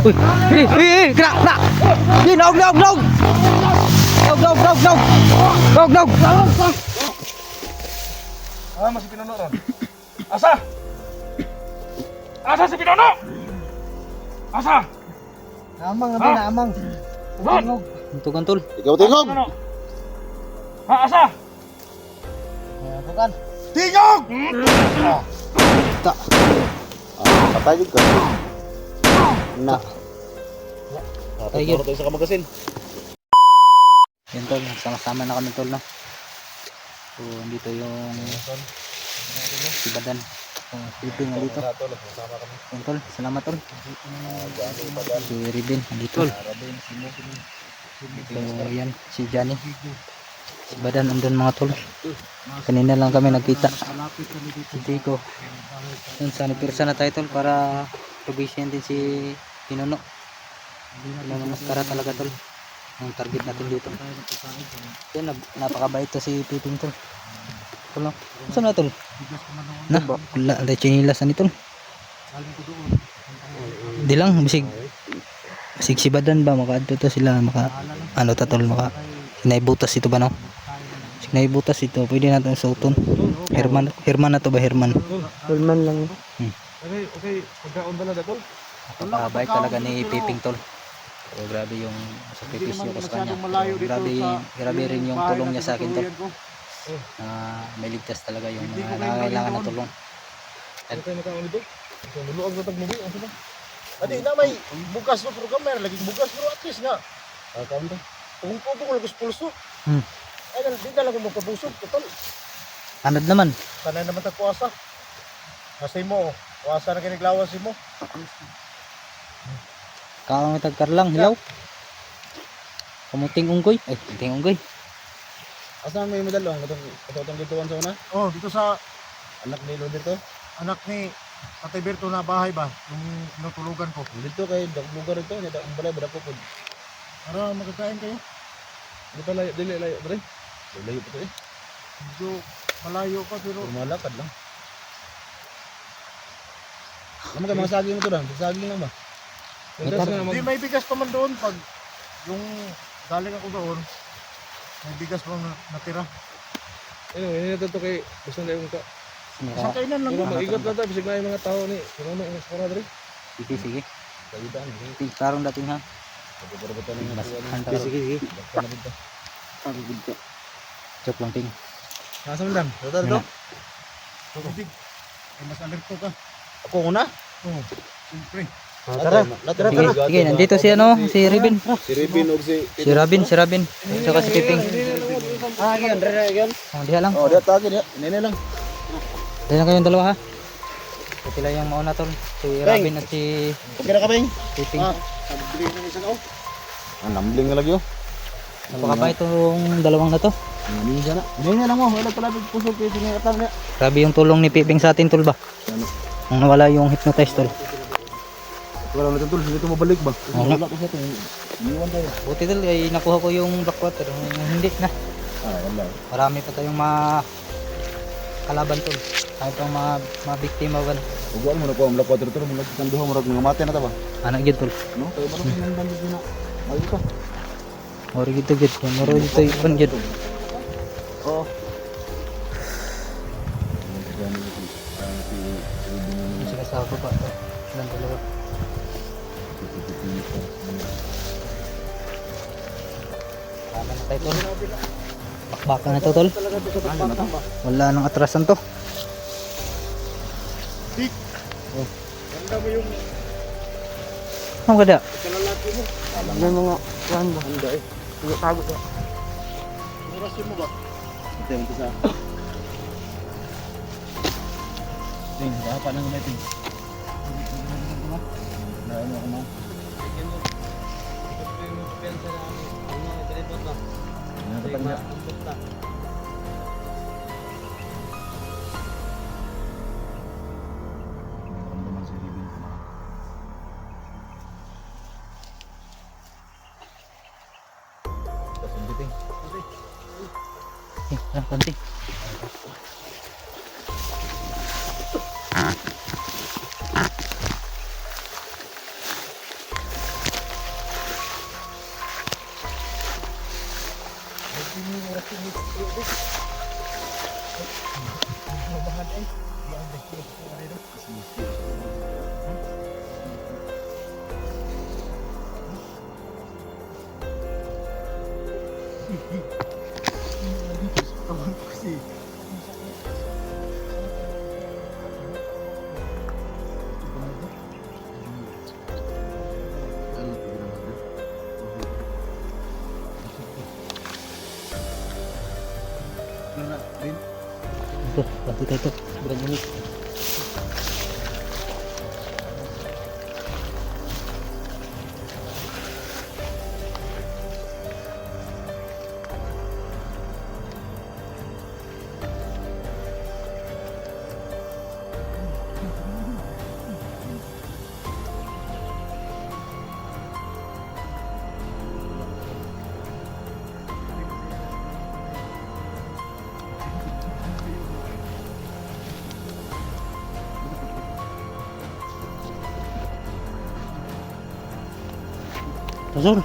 Uy, kena, kena. Yin, dog. Dog. Ah, masih Pinono ron. Asa? Asa si Pinono? Asa? Amang nabi na amang. Ron? Tuntukan tol. Ikaw tingog. Pinono? Ha, asa? Bukan. Tingog! Tak. Patay gid ka. Na. Ay, yun. Tayo sa kamagasin. Yan tol, sama-sama na kami tol, no? So, dito yung si Badan. Ribin nga dito. Yan tol, salamat tol. Si Ribin, dito. So, yan, si Johnny. Si Badan, andun mga tol. Kanina lang kami nagkita. Si Tico. Yun, sanipirsa na tayo tol para provision din si Pinuno. Ano maskara talaga tol. Ang target natin dito. Yan, napakabait to si Piping tol. Tol, no? Saan na tol? Na, wala, ada chinilas na tol. Di lang, bisig si Badan ba, makaadto to sila, ano ta tol, sinaibutas ito ba no? Sinaibutas ito, pwede natin suoton. Herman na to ba, Herman? Herman lang. Okay, pagkaon ba na dato? Napakabait talaga ni Piping tol. So, grabe yung sakripisyo ko sa kanya. Grabe rin yung tulong niya sa akin tol. May ligtas talaga yung nangangailangan na tulong. Ano tayo nakaon dito? So, nuluag na tag-movie, ano ba? Adi na may bugas na program lagi bugas pero at least nga. Kaon to? Kung ko lagos pulso. Hmm. Ay di na lang mo pabusog totoo. Anad naman. Kanay naman ta kuasa. Kasi mo, kuasa na kiniglawas mo. Kaong tagkarlang, hilaw. Kamuting unggoy. Ay, kamuting unggoy. Asa may medalong katong gituan sa una? Oh, dito sa Anak ni Lolo dito. anak ni Tatay Berto na bahay ba? Yung tinutulugan ko. Dito kay lugar ito, nya ang balay bada ko pud. Para magkakain kayo. Di pa layo, dili layo, pre. Layo pa to eh. Medyo malayo pa pero Malakad lang. Ano kay mga saging mo to dan? Saging lang ba? Entas nga hindi may bigas pa man doon pag yung galing ako doon. May bigas pa natira. Ano, to kay gusto na yung ka. Isang kainan lang. Pero mag-igot na tayo, bisig na yung mga tao ni Pinono angeskora dre. Sige, sige. Salita ni. Tarong dating ha. Pagkabata ng Mas mga hantaro. sige. Bakit na dito? Joke lang ting. Nasa man lang. Total to. Tubig. Ay mas alerto ka. Ako una. Oo. Siyempre. Tara. Sige, nandito si ano, si Ribin. Si Ribin og si Si Rabin. Saka si Piping. Gian, Gian. Diha lang. Oh, dia tagi dia. Nene lang. Diha lang kayong dalawa ha. So, sila yung mauna tol. Si Rabin at si Okay na ka beng? Piping. Sabi ng isa ko. Nambling na lagi oh. Napakabait itong dalawang na to. Nani sana. Nene lang mo. Wala pala pusog kay sini atang niya. Grabe yung tulong ni Piping sa atin tol ba? Ano? Nung nawala yung hypnotize tol. Wala na tul, dito mabalik ba? Oo. Wala ko sa to. Iniwan tayo. Buti tol ay nakuha ko yung backwater. Hindi na. Wala. Marami pa tayong kalaban tol. Kaya pang mga biktima ba? Uguan mo na ko ang lakwa dito mo nagkanduha mo mga mate na ta ba? Anak gid tol. No, kay ba nang bandit na. Ay ka. Moro gid to gid. Moro gid to ipon gid. Oh. Sige sa ako pa. Ilan dalawa. Tama na tayo tol. Bakbakan na to tol. Wala nang atrasan to. Ganda mo yung Ano kada? kalalaki mo. May mga kuan ba? Handa eh. Hindi tago ka. Oras mo ba? Ito yung isa. Ting, apa nang may ting? Na ano ko mo? Ano pa niya? Naman si Ribin ko na. Kasi biting. Kanti. Ito, bantu tayo ito. Bukan unit. Pasok.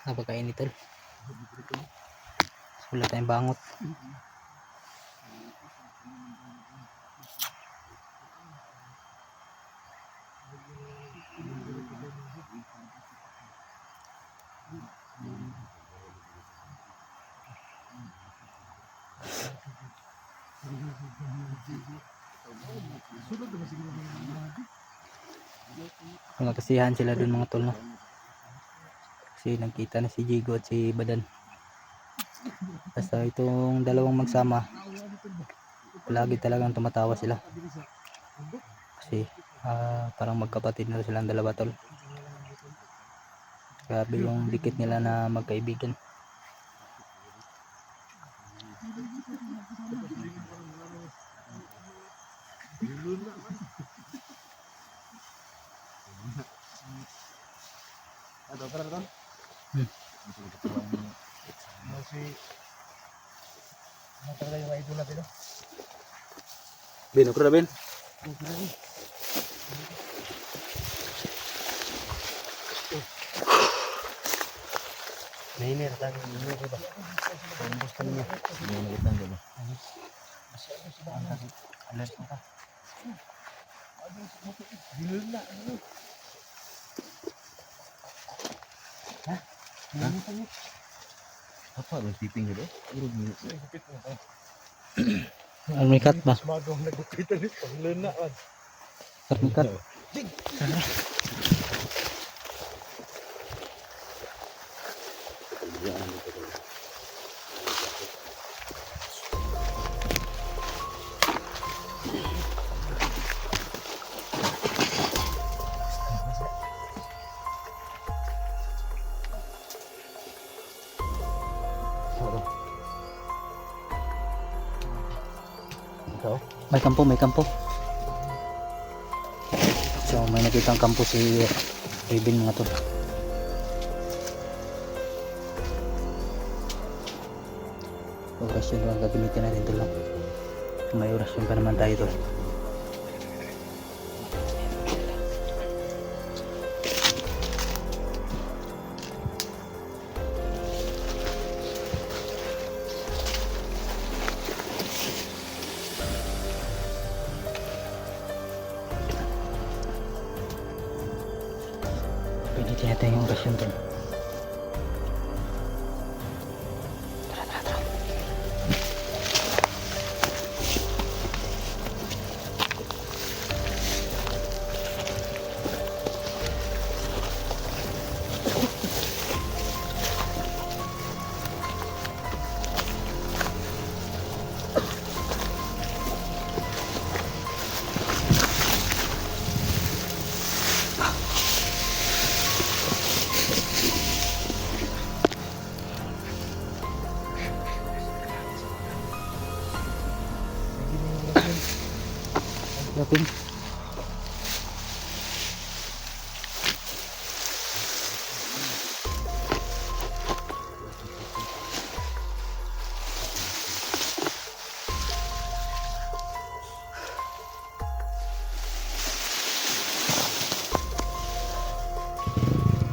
Napakainit tol. Wala tayong bangot. Magkasiyahan sila dun mga tol, no? Kasi nagkita na si Jigo at si Badan. Basta itong dalawang magsama, palagi talagang tumatawa sila. Kasi parang magkapatid na silang dalawa tol. Grabe yung dikit nila na magkaibigan. Ada tara tara. Masih matagal yung idol natin. Ben, ako na Ben. Nainir lang yung ko ba. Pambos ka niya. Hindi mo nakita ba? Alert ka. Bilul na. Ha? Apa ang tiping nito? Urog mo. Almikat ba? Magong nagupitan ni Bilul na. Almikat. May kampo, may kampo. So may nakitang kampo si Raven mga tol. Orasyon lang gagamitin natin tol. May orasyon pa naman tayo tol. Pwede natin yung orasyon tol. Lapin.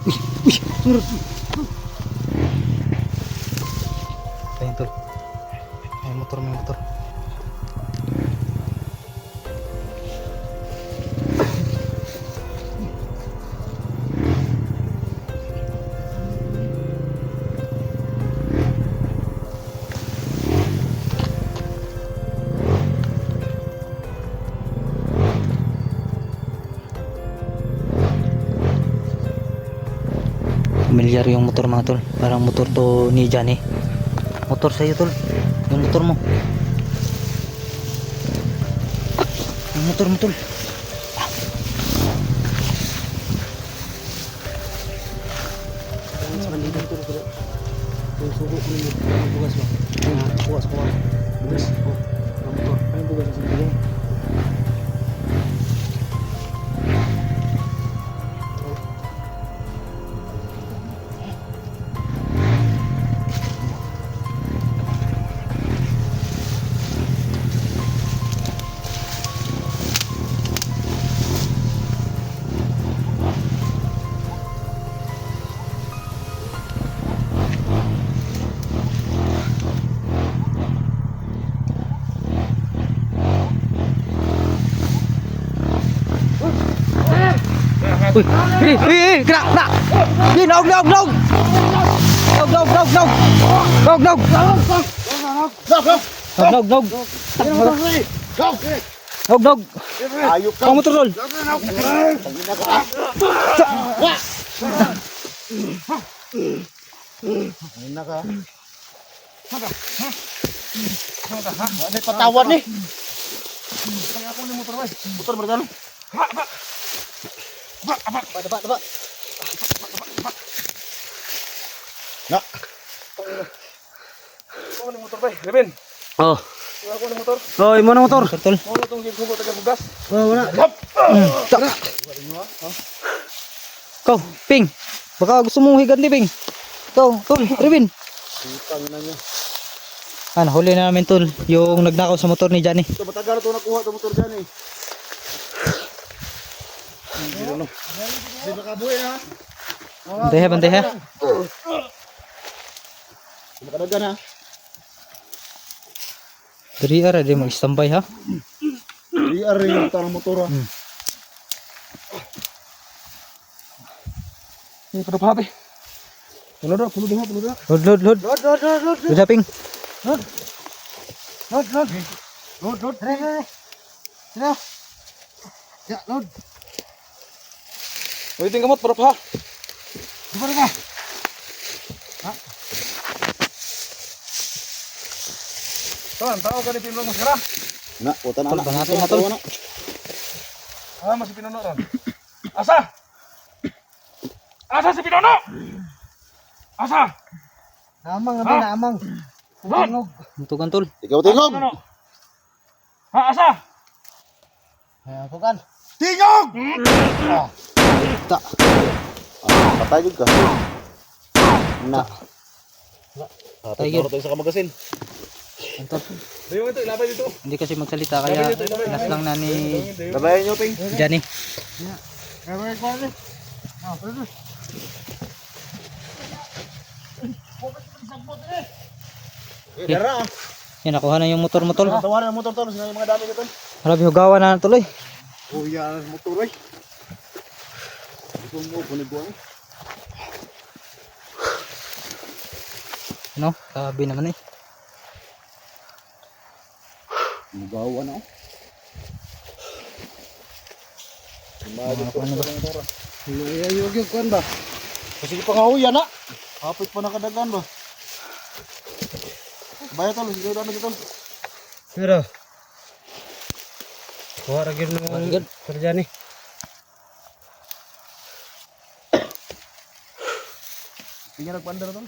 Ayun tol. May motor, may motor. Familiar yung motor mga tol. Parang motor to ni Johnny. Motor sa'yo tol. Yung motor mo. Yung motor mo tol. Sa kanila ito ito. Yung sugo ko nimo, bugas ba? Bugas ko. Bugas ko. Motor. Ano bugas sa kanila? Uy, gerak, gerak. Nog. Nog. Ayok ka. Pang motor tol. Hina ka. Ano patawan ni? Kaya ako ni motor ba? Motor berjalan. Daba. Nak. Ako ni motor ba? Reben. Oh. Ako ni motor. Oh, imo na motor. Tol. Mo na tong gisugo taga bugas. Oh, wala. Kau, Ping. Baka gusto mong higanti, Ping. Kau, tol, Revin. Sipang na niya. Ano, huli na namin tol, yung nagnakaw sa motor ni Johnny. Ito matagal ito nakuha ito motor dyan eh. Hindi makabuhi ha. Bantay ha. Makadagan ha. Dari ara di mag-standby ha. Di ari yung tanong motor ha. Ni pada pabe. Pulo dah. Load. Udah, Ping. Load. Sino? Ya, load. Waiting kamot pada pa. Di ba ka? Tan, tao ka ni pinong masara. Nak, wata na Tol, bangatin na tol. Ah, masih pinono ron. Asa? Asa si pinono? Asa? Amang naman na amang. Pugnog. Tuntukan tol. Ikaw tingog. Pinono. Ha, asa? Ay, ako kan. Tingog! Ta. Patay ka. Na. Patay yun. Tayo sa kamagasin. Tol. Dayo ito, ilabay dito. Hindi kasi magsalita kaya pinaslang na ni Labayan nyo, Ping. Johnny. Kaya ko ni. Ah, pwede. Dara. Yan, nakuha na yung motor mo tol. Tawanan ang motor tol. Sino yung mga dami dito? Grabe, hugawan na tuloy. Oh, yan ang motor ay. Gusto mo, puniguan. Ano? Grabe naman eh. Mugawan ako. Sumagot ko Ano ba? sa motor. Ayog yung kan ba? Kasi pangahuyan na. Kapit pa nakadagan ba? Bayar tol, sige dami tol. Pero. Kuha ra gyud mo Agad. kerja ni. Tingnan nagpandar tol.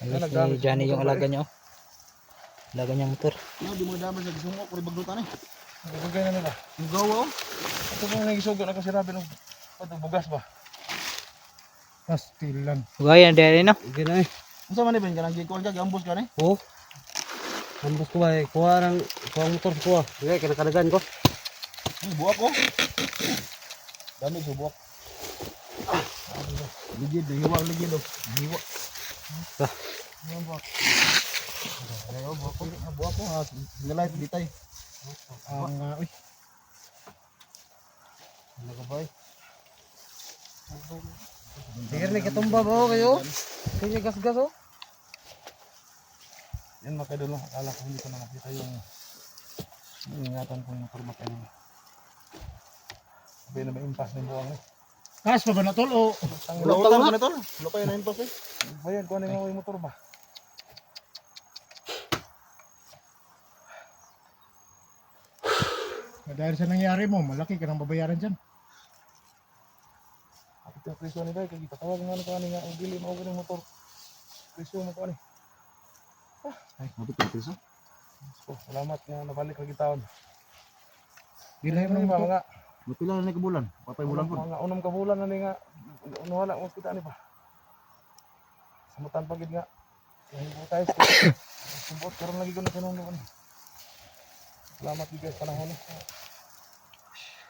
Ano si Johnny yung alaga niya oh. Alaga niya motor. Ano di mo damay sa gisumo ko baglutan eh. Bugay na nila. Mugaw oh. Ito kung nagisugo na ko si Rabi ng bugas ba? Pastilan. Hugayan dere no. Gina eh. Unsa man ni ben kanang gikol ka giambos ka ni? Oh. Ambos ko ba eh. Kuha motor kuha. Sige, kinakadagan ko. Buak ko. Dami subok. Ligid, nahiwa ang ligid oh. Nahiwa. Ah. Ano buwak? Ayaw, buwak ko. Buwak ko ha. Galay, bitay. Ang uy. Ano ka ba eh? Sige rin, katumba ba ho kayo? Sige, gas-gas ho. Yan mga kaidol, akala ko hindi ko na makita yung ingatan kong motor mga kaidol. Sabi na may impas na yung buwang eh. Kas pa ba na tol o? Ang lutang mo na tol. Wala pa yun na impas eh. Bayad ko ano yung motor ba? Dahil sa nangyari mo, malaki ka nang babayaran dyan. Kapit yung presyo ni Day, kaya patawag nga ano nga ang bili mo ng motor. Presyo mo ko ano. Ay, mabit yung presyo. So, salamat nga nabalik lagi taon. Bilay mo Ano ba mo mga Mapila na kabulan. Papay bulan po. mga unang kabulan na ni nga wala mo kita ni pa. Samutan pagid nga. Yung po tayo. Sumbot karon lagi ko na kinunong. Salamat guys panahon.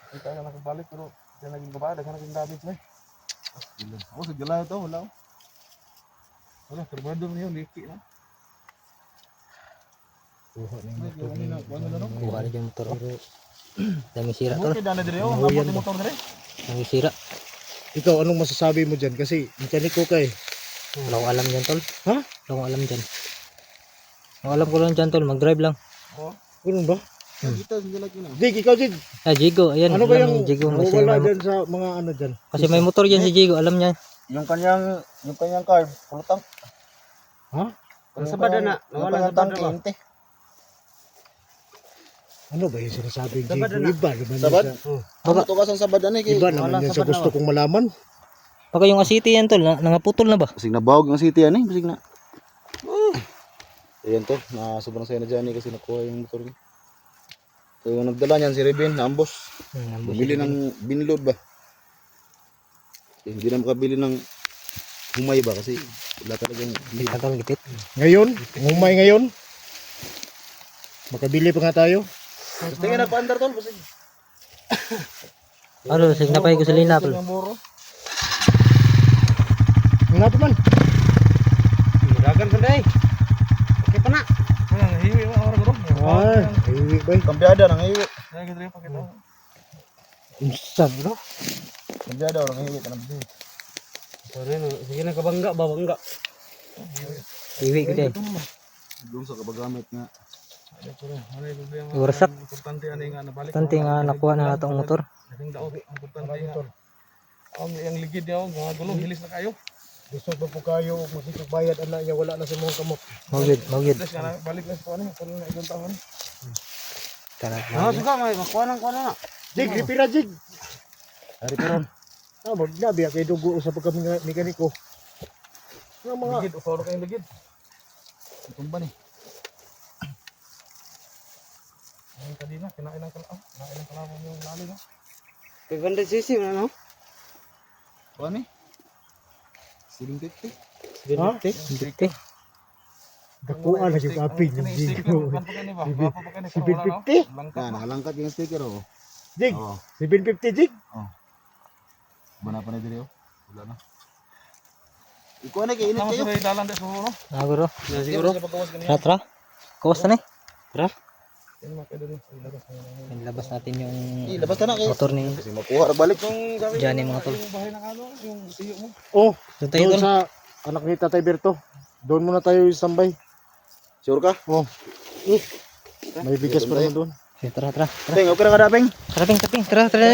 Kita ka nakabalik pero diyan naging kabada ka naging damage na. Ako sa galaw to, wala ko. Wala turbado niyo liki na. Kuha na yung motor Ano na ano na. Kuha na yung motor. Dami sira tol. Okay dana dire oh, ang abot yung motor dire. Dami sira. Ikaw, anong masasabi mo dyan? Kasi mekaniko ka eh. Wala akong alam dyan tol. Ha? Wala akong alam dyan. Ang alam ko lang dyan tol, mag-drive lang. Oh. Ganun ba? Kita sa lalaki na. Jig, ikaw Jig. Ah, Jigo, ayan. Ano ba alam yung ni Jigo, kasi wala may, dyan sa mga ano dyan? kasi may motor yan si Jigo, alam niya. Yung kanyang card, full tank. Ha? Sa bada na, nawala sa bada ba? Ano ba yung sinasabing Jig? Iba naman Sabad? yan sa... Oh. Ako to kasan sa badan eh. Iba naman yan sa gusto kong malaman. Baka yung asiti yan tol, nangaputol na ba? Basig na bahog ng city yan eh. Basig na. Ayan to. Sobrang saya na dyan eh kasi nakuha yung motor niya. So yung nagdala niyan si Reben, na ambos. Bumili ng binload ba? Hindi na makabili ng humay ba kasi wala talagang Gipit na tol, gipit. Ngayon, umay ngayon. Makabili pa nga tayo. gusto nga na paandar tol. Basig. Ano, signapay ko sa lina tol. Nga pa man. Dagan pa day. Okay pa na. Hiwi wa ora bro. Ay, iwi ba? Kambyada nang iwi. Kaya gidre pa kita. Insan bro. Kambyada orang iwi tanam di. Sige na kabangga ba? Bangga. Iwi ko day. Doon sa kabagamit nga. Iwarsak. Importante ani nga nabalik. Tanti nga nakuha na natong motor. Kasing daog importante nga. Ang ligid niya mga gulong hilis na kayo. Gusto pa po kayo magkikbayad anak niya wala na sa mga kamot. Mogid, mogid. Des nga balik na sa ano, kuno na igong taon. Kana. suka may makuha na. Jig, ripira Jig. Ripiron. Ah, magnabi kay dugo sa pagka-mekaniko. Nga mga Ligid usoro kay ligid. Tumba ni. Ang kadina kinain ng kalaw. Kinain ng kalaw yung lali no. 500cc na no? Kuan ni? 750. Ha? Dito. Dakuan na yung aping ng Jig. 750? Na nakalangkat yung sticker oh. Jig, Oo. 750 Jig. Bana pa na diri oh. Wala na. Ikaw na kay init Tama kayo. sa dalan des mo no. Naguro. Siguro. Tara, tara. Kawas na ni. Tara. Yan mga kadino. Ilabas natin yung Labas ka na kay. motor ni Kasi makuha ra balik. Johnny mga tol. Yung bahay ng ano, yung tiyo mo. Oh, Doon tayo doon tol. sa anak ni Tatay Berto. Doon muna tayo istambay. Sure ka? Oh. May bigas pa rin doon. Okay, tara, tara. Peng, okay ra ka da peng. Tara, ping, tara, tara.